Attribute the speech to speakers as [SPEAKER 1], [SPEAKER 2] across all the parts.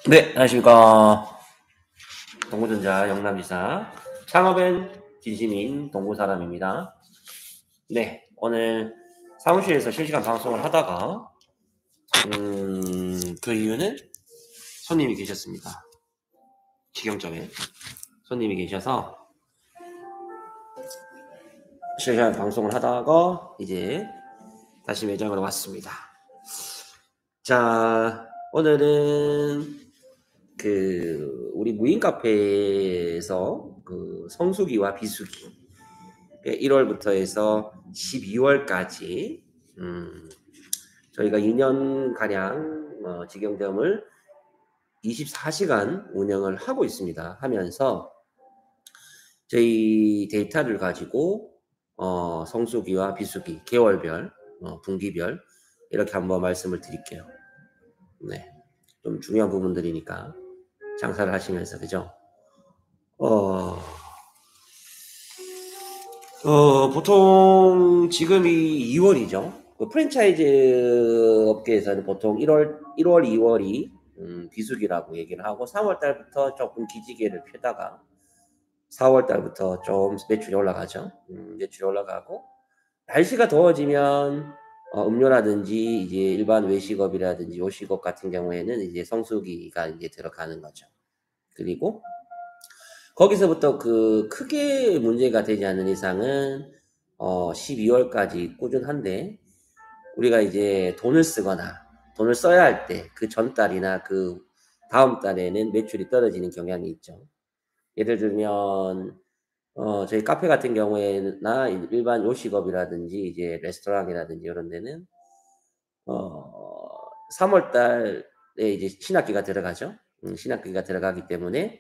[SPEAKER 1] 네, 안녕하십니까. 동고전자 영남지사 창업엔 진심인 동고사람입니다. 네, 오늘 사무실에서 실시간 방송을 하다가 그 이유는 손님이 계셨습니다. 직영점에 손님이 계셔서 실시간 방송을 하다가 이제 다시 매장으로 왔습니다. 자, 오늘은 우리 무인 카페에서 성수기와 비수기 1월부터 해서 12월까지 저희가 2년가량 직영점을 24시간 운영을 하고 있습니다. 하면서 저희 데이터를 가지고 성수기와 비수기, 계월별, 분기별 이렇게 한번 말씀을 드릴게요. 네, 좀 중요한 부분들이니까 장사를 하시면서 그죠? 보통 지금이 2월이죠. 프랜차이즈 업계에서는 보통 1월, 2월이 비수기라고 얘기를 하고 3월 달부터 조금 기지개를 펴다가 4월 달부터 좀 매출이 올라가죠. 매출이 올라가고 날씨가 더워지면 음료라든지 이제 일반 외식업이라든지 요식업 같은 경우에는 이제 성수기가 이제 들어가는 거죠. 그리고 거기서부터 크게 문제가 되지 않는 이상은 12월까지 꾸준한데 우리가 이제 돈을 쓰거나 돈을 써야 할 때 그 전달이나 그 다음 달에는 매출이 떨어지는 경향이 있죠. 예를 들면 저희 카페 같은 경우에나 일반 요식업이라든지 이제 레스토랑이라든지 이런 데는 3월 달에 이제 신학기가 들어가죠. 신학기가 들어가기 때문에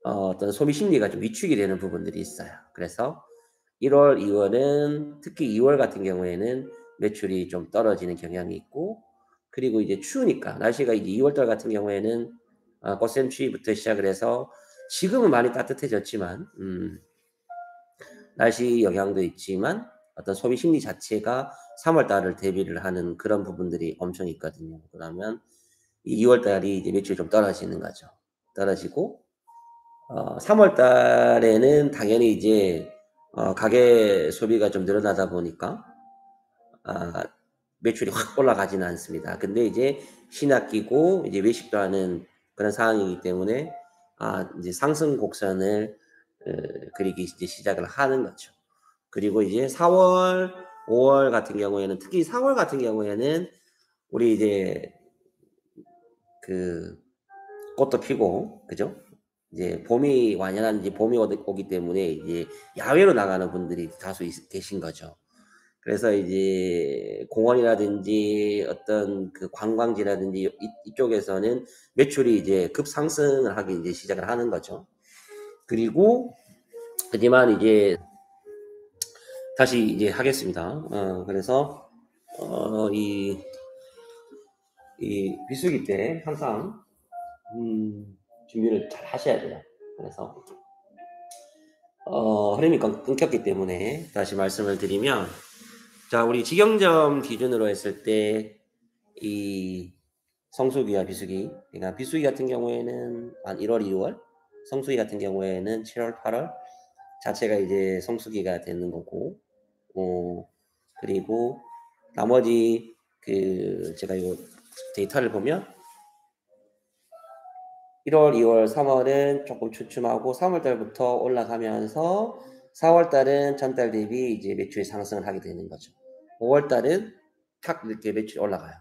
[SPEAKER 1] 어떤 소비 심리가 좀 위축이 되는 부분들이 있어요. 그래서 1월, 2월은 특히 2월 같은 경우에는 매출이 좀 떨어지는 경향이 있고 그리고 이제 추우니까 날씨가 이제 2월 달 같은 경우에는 꽃샘추위부터 시작을 해서 지금은 많이 따뜻해졌지만 날씨 영향도 있지만 어떤 소비 심리 자체가 3월 달을 대비를 하는 그런 부분들이 엄청 있거든요. 그러면 이 2월 달이 이제 매출이 좀 떨어지는 거죠. 떨어지고 3월 달에는 당연히 이제 가게 소비가 좀 늘어나다 보니까 아 매출이 확 올라가지는 않습니다. 근데 이제 신학기고 이제 외식도 하는 그런 상황이기 때문에 이제 상승 곡선을 그리기 이제 시작을 하는 거죠. 그리고 이제 4월, 5월 같은 경우에는 특히 4월 같은 경우에는 우리 이제 그 꽃도 피고 그죠? 이제 봄이 완연한 이제 봄이 오기 때문에 이제 야외로 나가는 분들이 다수 계신 거죠. 그래서 이제 공원이라든지 어떤 그 관광지라든지 이쪽에서는 매출이 이제 급상승을 하기 이제 시작을 하는 거죠. 그리고 하지만 이제 다시 이제 하겠습니다. 그래서 이 비수기 때 항상 준비를 잘 하셔야 돼요. 그래서 흐름이 끊겼기 때문에 다시 말씀을 드리면 자 우리 직영점 기준으로 했을 때 이 성수기와 비수기 그러니까 비수기 같은 경우에는 한 1월, 2월 성수기 같은 경우에는 7월, 8월 자체가 이제 성수기가 되는 거고 그리고 나머지 제가 이 데이터를 보면 1월, 2월, 3월은 조금 주춤하고 3월 달부터 올라가면서 4월 달은 전달 대비 이제 매출이 상승을 하게 되는 거죠. 5월 달은 탁 이렇게 매출이 올라가요.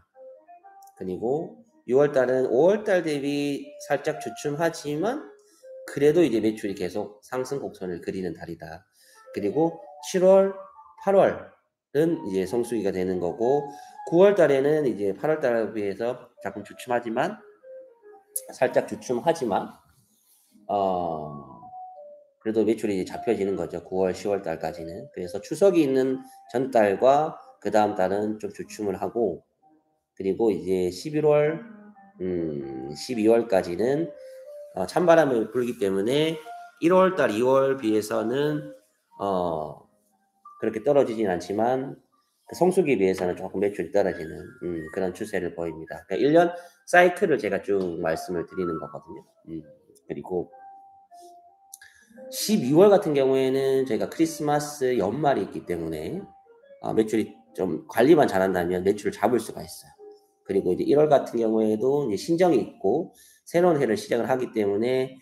[SPEAKER 1] 그리고 6월 달은 5월 달 대비 살짝 주춤하지만 그래도 이제 매출이 계속 상승 곡선을 그리는 달이다. 그리고 7월, 8월은 이제 성수기가 되는 거고 9월 달에는 이제 8월 달에 비해서 조금 주춤하지만 살짝 주춤하지만 그래도 매출이 잡혀지는 거죠. 9월, 10월 달까지는. 그래서 추석이 있는 전달과 그 다음 달은 좀 주춤을 하고 그리고 이제 11월, 12월까지는 찬바람이 불기 때문에 1월 달, 2월 비해서는 그렇게 떨어지진 않지만 성수기에 비해서는 조금 매출이 떨어지는 그런 추세를 보입니다. 그러니까 1년 사이클을 제가 쭉 말씀을 드리는 거거든요. 그리고 12월 같은 경우에는 저희가 크리스마스 연말이 있기 때문에 매출이 좀 관리만 잘한다면 매출을 잡을 수가 있어요. 그리고 이제 1월 같은 경우에도 이제 신정이 있고 새로운 해를 시작을 하기 때문에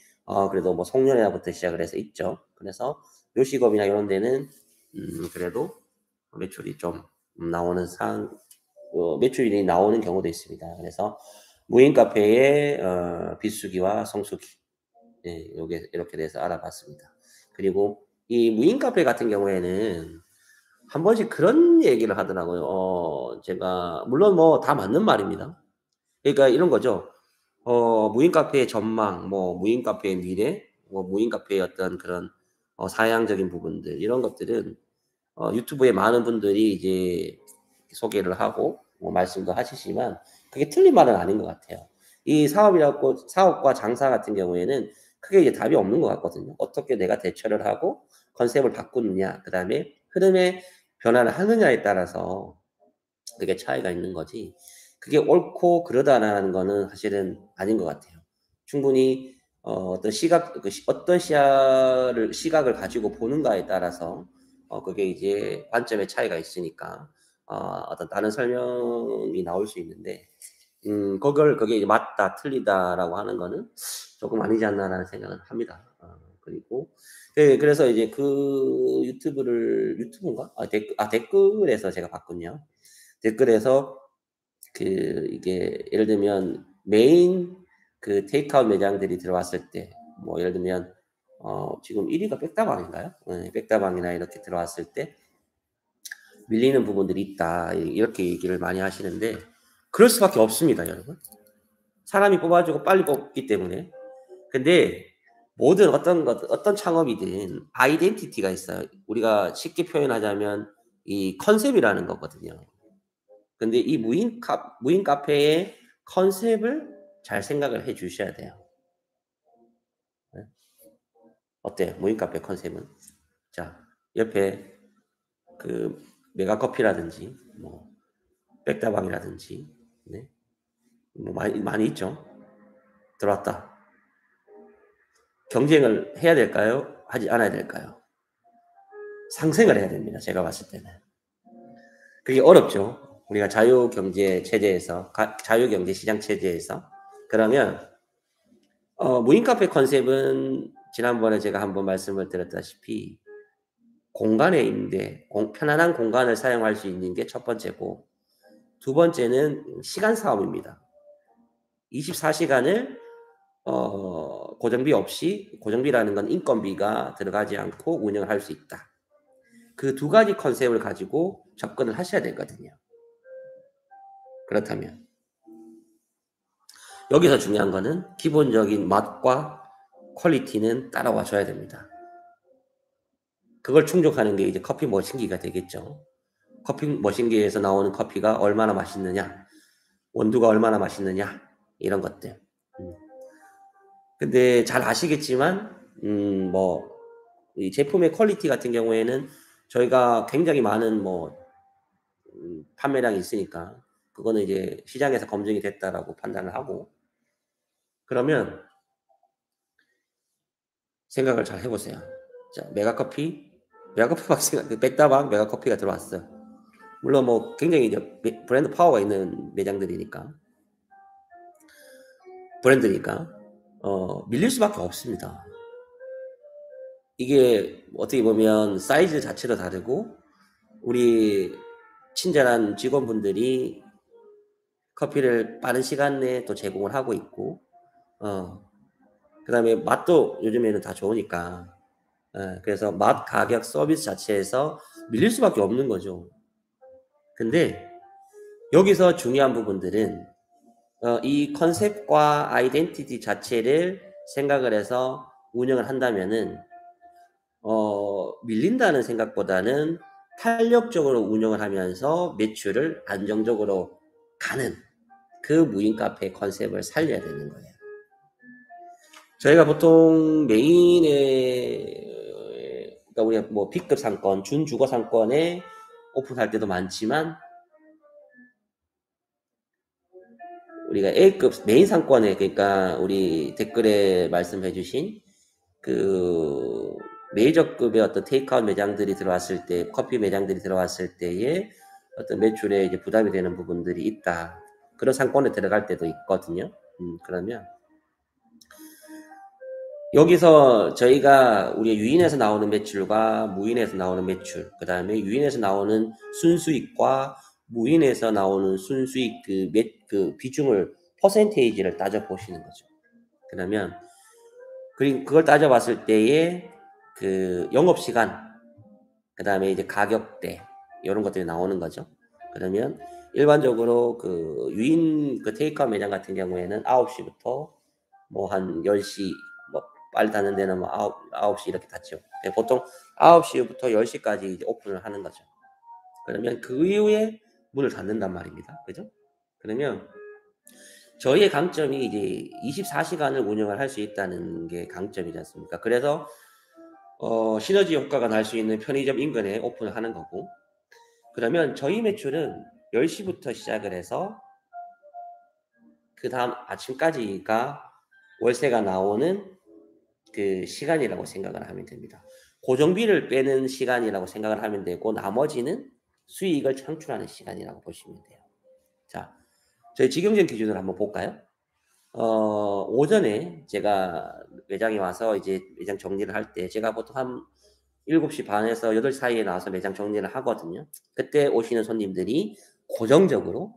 [SPEAKER 1] 그래도 뭐 송년회부터 시작을 해서 있죠. 그래서 요식업이나 이런 데는 그래도 매출이 좀 나오는 매출이 나오는 경우도 있습니다. 그래서 무인 카페의 비수기와 성수기, 예, 요게 이렇게 돼서 알아봤습니다. 그리고 이 무인 카페 같은 경우에는 한 번씩 그런 얘기를 하더라고요. 제가 물론 뭐 다 맞는 말입니다. 그러니까 이런 거죠. 무인 카페의 전망, 뭐 무인 카페의 미래, 뭐 무인 카페의 어떤 그런 사양적인 부분들 이런 것들은 유튜브에 많은 분들이 이제 소개를 하고 뭐 말씀도 하시지만 그게 틀린 말은 아닌 것 같아요. 이 사업과 장사 같은 경우에는 크게 이제 답이 없는 것 같거든요. 어떻게 내가 대처를 하고 컨셉을 바꾸느냐, 그다음에 흐름의 변화를 하느냐에 따라서 그게 차이가 있는 거지. 그게 옳고 그러다라는 거는 사실은 아닌 것 같아요. 충분히 어떤 시각을 가지고 보는가에 따라서 그게 이제 관점의 차이가 있으니까 어떤 다른 설명이 나올 수 있는데 그게 이제 맞다, 틀리다라고 하는 거는 조금 아니지 않나라는 생각은 합니다. 그리고 예, 그래서 이제 그 유튜브인가? 댓글에서 제가 봤군요. 댓글에서 이게 예를 들면 메인 테이크아웃 매장들이 들어왔을 때, 뭐 예를 들면 지금 1 위가 백다방인가요? 예, 백다방이나 이렇게 들어왔을 때 밀리는 부분들이 있다. 이렇게 얘기를 많이 하시는데 그럴 수밖에 없습니다, 여러분. 사람이 뽑아주고 빨리 뽑기 때문에. 근데 모든 어떤 창업이든 아이덴티티가 있어요. 우리가 쉽게 표현하자면 이 컨셉이라는 거거든요. 근데 이 무인 카페의 컨셉을 잘 생각을 해 주셔야 돼요. 네. 어때요? 무인 카페 컨셉은? 자, 옆에 그 메가커피라든지 뭐 백다방이라든지 네. 뭐 많이 있죠. 들어왔다. 경쟁을 해야 될까요? 하지 않아야 될까요? 상생을 해야 됩니다. 제가 봤을 때는. 그게 어렵죠. 우리가 자유경제 체제에서 자유경제 시장 체제에서. 그러면 무인 카페 컨셉은 지난번에 제가 한번 말씀을 드렸다시피 공간의 임대, 편안한 공간을 사용할 수 있는 게 첫 번째고 두 번째는 시간 사업입니다. 24시간을 고정비라는 건 인건비가 들어가지 않고 운영을 할 수 있다. 그 두 가지 컨셉을 가지고 접근을 하셔야 되거든요. 그렇다면 여기서 중요한 거는 기본적인 맛과 퀄리티는 따라와 줘야 됩니다. 그걸 충족하는 게 이제 커피 머신기가 되겠죠. 커피 머신기에서 나오는 커피가 얼마나 맛있느냐, 원두가 얼마나 맛있느냐, 이런 것들. 근데 잘 아시겠지만, 이 제품의 퀄리티 같은 경우에는 저희가 굉장히 많은 판매량이 있으니까, 그거는 이제 시장에서 검증이 됐다라고 판단을 하고, 그러면 생각을 잘 해보세요. 자, 백다방 메가커피가 들어왔어요. 물론 뭐 굉장히 이제 브랜드 파워가 있는 매장들이니까, 브랜드니까, 밀릴 수밖에 없습니다. 이게 어떻게 보면 사이즈 자체도 다르고, 우리 친절한 직원분들이 커피를 빠른 시간 내에 또 제공을 하고 있고, 그다음에 맛도 요즘에는 다 좋으니까, 그래서 맛, 가격, 서비스 자체에서 밀릴 수밖에 없는 거죠. 근데 여기서 중요한 부분들은 이 컨셉과 아이덴티티 자체를 생각을 해서 운영을 한다면은 밀린다는 생각보다는 탄력적으로 운영을 하면서 매출을 안정적으로 가는 그 무인 카페 컨셉을 살려야 되는 거예요. 저희가 보통 메인에 그러니까 우리가 뭐 B급 상권, 준주거 상권에 오픈할 때도 많지만 우리가 A급 메인 상권에 그러니까 우리 댓글에 말씀해 주신 그 메이저급의 어떤 테이크아웃 매장들이 들어왔을 때 커피 매장들이 들어왔을 때에 어떤 매출에 이제 부담이 되는 부분들이 있다. 그런 상권에 들어갈 때도 있거든요. 그러면 여기서 저희가 우리 유인에서 나오는 매출과 무인에서 나오는 매출, 그 다음에 유인에서 나오는 순수익과 무인에서 나오는 순수익 그 비중을 퍼센테이지를 따져 보시는 거죠. 그러면 그걸 따져봤을 때에 그 영업 시간, 그 다음에 이제 가격대 이런 것들이 나오는 거죠. 그러면 일반적으로 그 유인 그 테이크아웃 매장 같은 경우에는 9시부터 뭐 한 10시 뭐 빨리 닫는 데는 뭐 9시 이렇게 닫죠. 보통 9시부터 10시까지 이제 오픈을 하는 거죠. 그러면 그 이후에 문을 닫는단 말입니다. 그죠? 그러면 저희의 강점이 이제 24시간을 운영을 할 수 있다는 게 강점이지 않습니까? 그래서 시너지 효과가 날 수 있는 편의점 인근에 오픈을 하는 거고, 그러면 저희 매출은 10시부터 시작을 해서 그 다음 아침까지가 월세가 나오는 그 시간이라고 생각을 하면 됩니다. 고정비를 빼는 시간이라고 생각을 하면 되고 나머지는 수익을 창출하는 시간이라고 보시면 돼요. 자, 저희 직영점 기준으로 한번 볼까요? 오전에 제가 매장에 와서 이제 매장 정리를 할 때 제가 보통 한 7시 반에서 8시 사이에 나와서 매장 정리를 하거든요. 그때 오시는 손님들이 고정적으로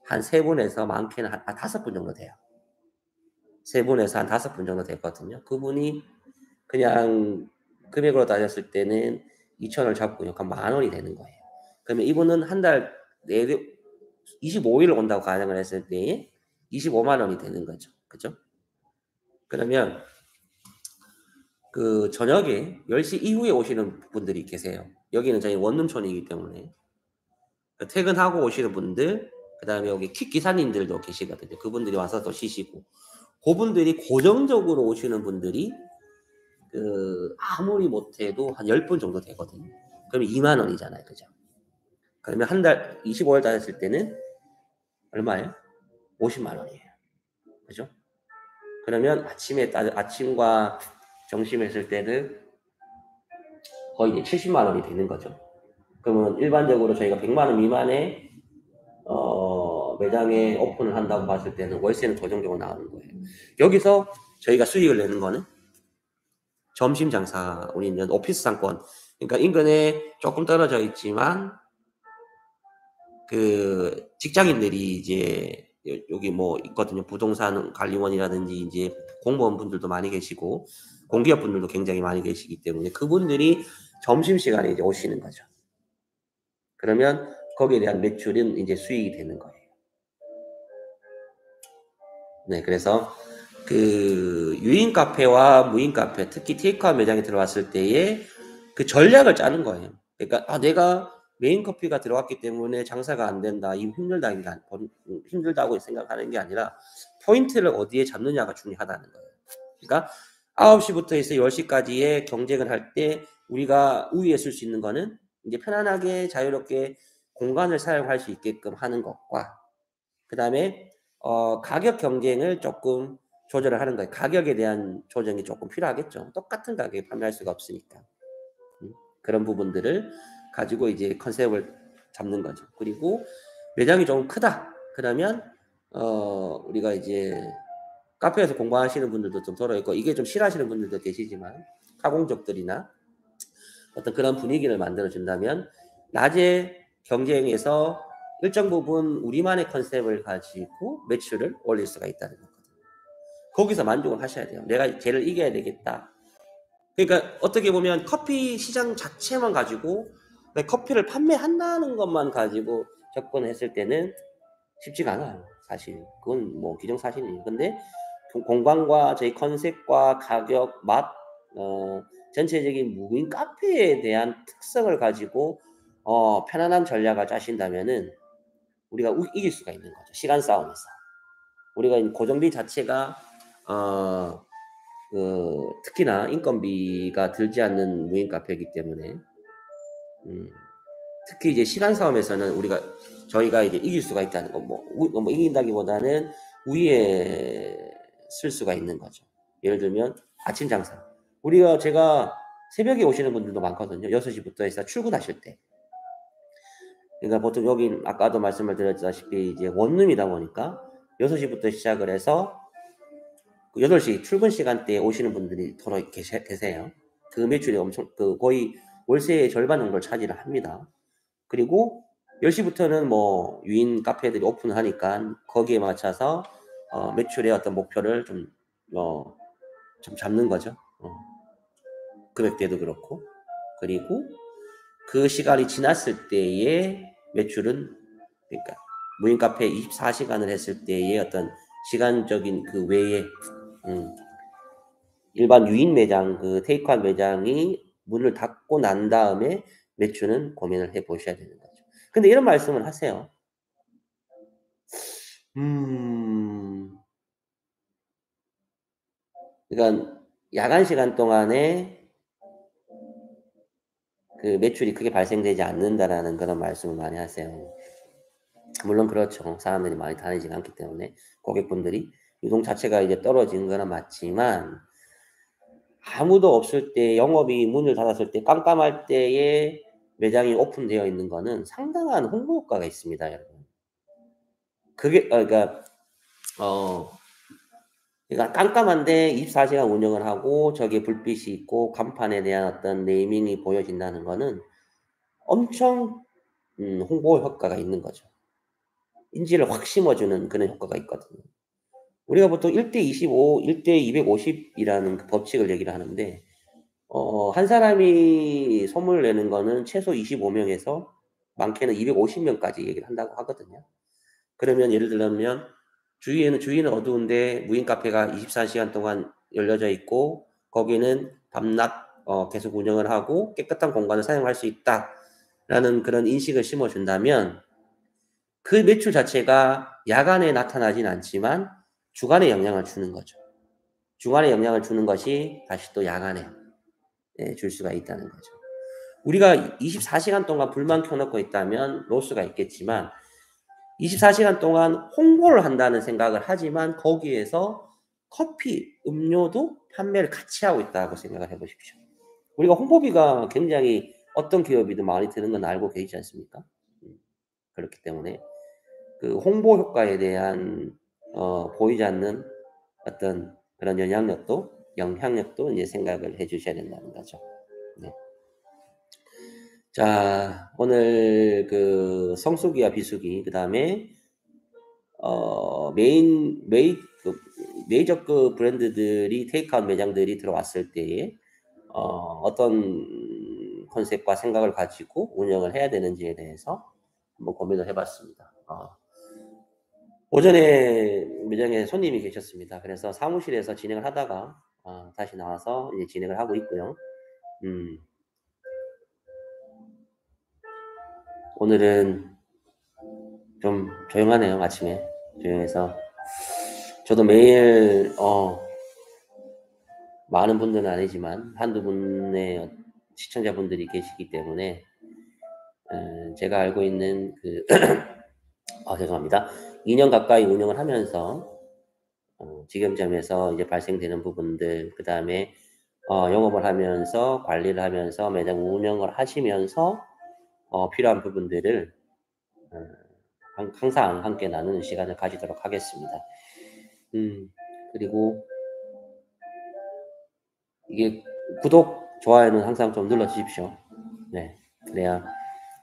[SPEAKER 1] 한 3분에서 많게는 한 5분 정도 돼요. 3분에서 한 5분 정도 됐거든요. 그분이 그냥 금액으로 따졌을 때는 2,000원을 잡고 한 10,000원이 되는 거예요. 그러면 이분은 한 달 내내 25일을 온다고 가정을 했을 때 25만 원이 되는 거죠. 그죠? 그러면 그 저녁에 10시 이후에 오시는 분들이 계세요. 여기는 저희 원룸촌이기 때문에 퇴근하고 오시는 분들, 그 다음에 여기 퀵 기사님들도 계시거든요. 그분들이 와서 또 쉬시고, 그분들이 고정적으로 오시는 분들이 그 아무리 못해도 한 10분 정도 되거든요. 그러면 2만 원이잖아요. 그죠? 그러면 한 달 25일 다 했을 때는 얼마예요? 50만 원이에요. 그죠? 그러면 아침과 점심 했을 때는 거의 70만 원이 되는 거죠. 그러면 일반적으로 저희가 100만 원 미만의 매장에 오픈을 한다고 봤을 때는 월세는 고정적으로 나오는 거예요. 여기서 저희가 수익을 내는 거는 점심 장사, 우리는 오피스 상권, 그러니까 인근에 조금 떨어져 있지만 그 직장인들이 이제 여기 뭐 있거든요. 부동산 관리원이라든지 이제 공무원 분들도 많이 계시고 공기업 분들도 굉장히 많이 계시기 때문에 그분들이 점심 시간에 이제 오시는 거죠. 그러면 거기에 대한 매출은 이제 수익이 되는 거예요. 네, 그래서 그 유인 카페와 무인 카페, 특히 테이크아웃 매장에 들어왔을 때에 그 전략을 짜는 거예요. 그러니까 내가 메인 커피가 들어왔기 때문에 장사가 안 된다, 힘들다고 생각하는 게 아니라 포인트를 어디에 잡느냐가 중요하다는 거예요. 그러니까 9시부터 해서 10시까지의 경쟁을 할 때 우리가 우위에 쓸 수 있는 거는 이제 편안하게 자유롭게 공간을 사용할 수 있게끔 하는 것과 그 다음에 가격 경쟁을 조금 조절을 하는 거예요. 가격에 대한 조정이 조금 필요하겠죠. 똑같은 가격에 판매할 수가 없으니까. 그런 부분들을 가지고 이제 컨셉을 잡는 거죠. 그리고 매장이 좀 크다. 그러면 우리가 이제 카페에서 공부하시는 분들도 좀 들어있고 이게 좀 싫어하시는 분들도 계시지만 가공족들이나 어떤 그런 분위기를 만들어 준다면 낮에 경쟁에서 일정 부분 우리만의 컨셉을 가지고 매출을 올릴 수가 있다는 거거든요. 거기서 만족을 하셔야 돼요. 내가 쟤를 이겨야 되겠다. 그러니까 어떻게 보면 커피 시장 자체만 가지고 커피를 판매한다는 것만 가지고 접근했을 때는 쉽지가 않아요. 사실 그건 뭐 기정사실이에요. 근데 공간과 저희 컨셉과 가격, 맛, 전체적인 무인 카페에 대한 특성을 가지고 편안한 전략을 짜신다면은 우리가 이길 수가 있는 거죠. 시간 싸움에서. 우리가 고정비 자체가 특히나 인건비가 들지 않는 무인 카페이기 때문에 특히 이제 시간 싸움에서는 저희가 이제 이길 수가 있다는 거, 뭐 이긴다기보다는 우위에 쓸 수가 있는 거죠. 예를 들면 아침 장사. 제가 새벽에 오시는 분들도 많거든요. 6시부터 해서 출근하실 때. 그러니까 보통 여긴 아까도 말씀을 드렸다시피 이제 원룸이다 보니까 6시부터 시작을 해서 8시 출근 시간대에 오시는 분들이 더러 계세요. 그 매출이 엄청 거의 월세의 절반 정도를 차지를 합니다. 그리고 10시부터는 뭐 유인 카페들이 오픈을 하니까 거기에 맞춰서 매출의 어떤 목표를 좀 잡는 거죠. 금액대도 그렇고. 그리고 그 시간이 지났을 때의 매출은, 그러니까 무인 카페 24시간을 했을 때의 어떤 시간적인 그 외에 일반 유인 매장, 그 테이크아웃 매장이 문을 닫고 난 다음에 매출은 고민을 해 보셔야 되는 거죠. 근데 이런 말씀을 하세요. 그러니까 야간 시간 동안에 그 매출이 크게 발생되지 않는다라는 그런 말씀을 많이 하세요. 물론 그렇죠. 사람들이 많이 다니지가 않기 때문에 고객분들이 유동 자체가 이제 떨어지는 거는 맞지만, 아무도 없을 때 영업이 문을 닫았을 때 깜깜할 때에 매장이 오픈되어 있는 거는 상당한 홍보 효과가 있습니다, 여러분. 그게 어 그러니까 깜깜한데 24시간 운영을 하고 저기에 불빛이 있고 간판에 대한 어떤 네이밍이 보여진다는 거는 엄청 홍보 효과가 있는 거죠. 인지를 확 심어주는 그런 효과가 있거든요. 우리가 보통 1대 25, 1대 250 이라는 그 법칙을 얘기를 하는데, 한 사람이 소문을 내는 거는 최소 25 명에서 많게는 250 명까지 얘기를 한다고 하거든요. 그러면 예를 들면 주위는 어두운데 무인 카페가 24시간 동안 열려져 있고 거기는 밤낮 계속 운영을 하고 깨끗한 공간을 사용할 수 있다라는 그런 인식을 심어준다면, 그 매출 자체가 야간에 나타나진 않지만 주간에 영향을 주는 거죠. 주간에 영향을 주는 것이 다시 또 야간에 줄 수가 있다는 거죠. 우리가 24시간 동안 불만 켜놓고 있다면 로스가 있겠지만 24시간 동안 홍보를 한다는 생각을 하지만 거기에서 커피, 음료도 판매를 같이 하고 있다고 생각을 해 보십시오. 우리가 홍보비가 굉장히 어떤 기업이든 많이 드는 건 알고 계시지 않습니까? 그렇기 때문에 그 홍보 효과에 대한 보이지 않는 어떤 그런 영향력도 이제 생각을 해 주셔야 된다는 거죠. 네. 자, 오늘 그 성수기와 비수기, 그다음에 그 메이저급 브랜드들이 테이크아웃 매장들이 들어왔을 때에 어떤 컨셉과 생각을 가지고 운영을 해야 되는지에 대해서 한번 고민을 해 봤습니다. 오전에 매장에 손님이 계셨습니다. 그래서 사무실에서 진행을 하다가 다시 나와서 이제 진행을 하고 있고요. 음, 오늘은 좀 조용하네요. 아침에 조용해서 저도 매일 많은 분들은 아니지만 한두 분의 시청자분들이 계시기 때문에 제가 알고 있는 죄송합니다. 2년 가까이 운영을 하면서 지점에서 이제 발생되는 부분들, 그다음에 영업을 하면서 관리를 하면서 매장 운영을 하시면서 필요한 부분들을 어 항상 함께 나누는 시간을 가지도록 하겠습니다. 그리고 이게 구독, 좋아요는 항상 좀 눌러 주십시오. 네. 그래야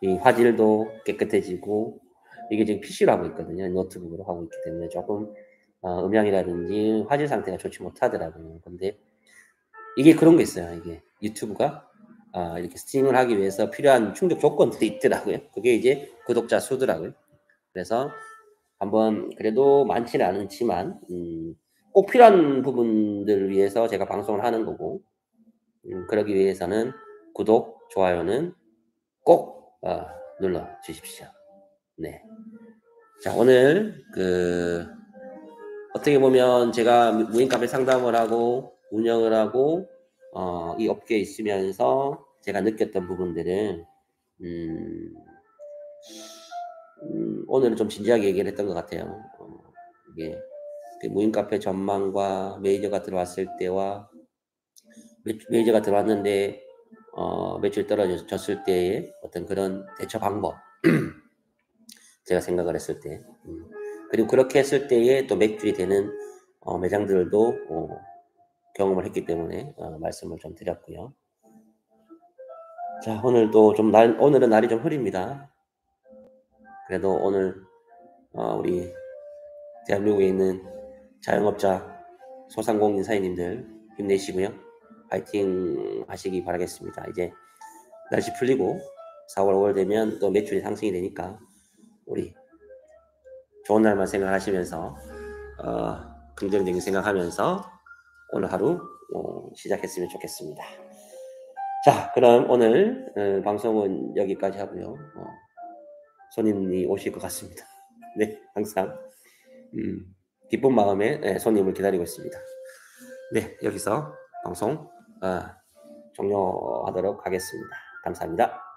[SPEAKER 1] 이 화질도 깨끗해지고, 이게 지금 PC로 하고 있거든요. 노트북으로 하고 있기 때문에 조금 음향이라든지 화질 상태가 좋지 못하더라고요. 근데 이게 그런 게 있어요. 이게 유튜브가 이렇게 스트리밍을 하기 위해서 필요한 충족 조건들이 있더라고요. 그게 이제 구독자 수더라고요. 그래서 한번, 그래도 많지는 않지만 꼭 필요한 부분들을 위해서 제가 방송을 하는 거고, 그러기 위해서는 구독, 좋아요는 꼭 눌러 주십시오. 네. 자, 오늘 어떻게 보면 제가 무인 카페 상담을 하고 운영을 하고 이 업계에 있으면서 제가 느꼈던 부분들은 오늘은 좀 진지하게 얘기를 했던 것 같아요. 이게 그 무인 카페 전망과 메이저가 들어왔을 때와 메이저가 들어왔는데 매출이 떨어졌을 때의 어떤 그런 대처 방법 제가 생각을 했을 때 그리고 그렇게 했을 때에 또 매출이 되는 매장들도 경험을 했기 때문에 말씀을 좀 드렸고요. 자, 오늘도 좀 오늘은 날이 좀 흐립니다. 그래도 오늘 우리 대한민국에 있는 자영업자, 소상공인 사장님들 힘내시고요. 파이팅 하시기 바라겠습니다. 이제 날씨 풀리고 4월, 5월 되면 또 매출이 상승이 되니까 우리 좋은 날만 생각하시면서 긍정적인 생각하면서 오늘 하루 시작했으면 좋겠습니다. 자, 그럼 오늘 방송은 여기까지 하고요. 손님이 오실 것 같습니다. 네, 항상 기쁜 마음에 손님을 기다리고 있습니다. 네, 여기서 방송 종료하도록 하겠습니다. 감사합니다.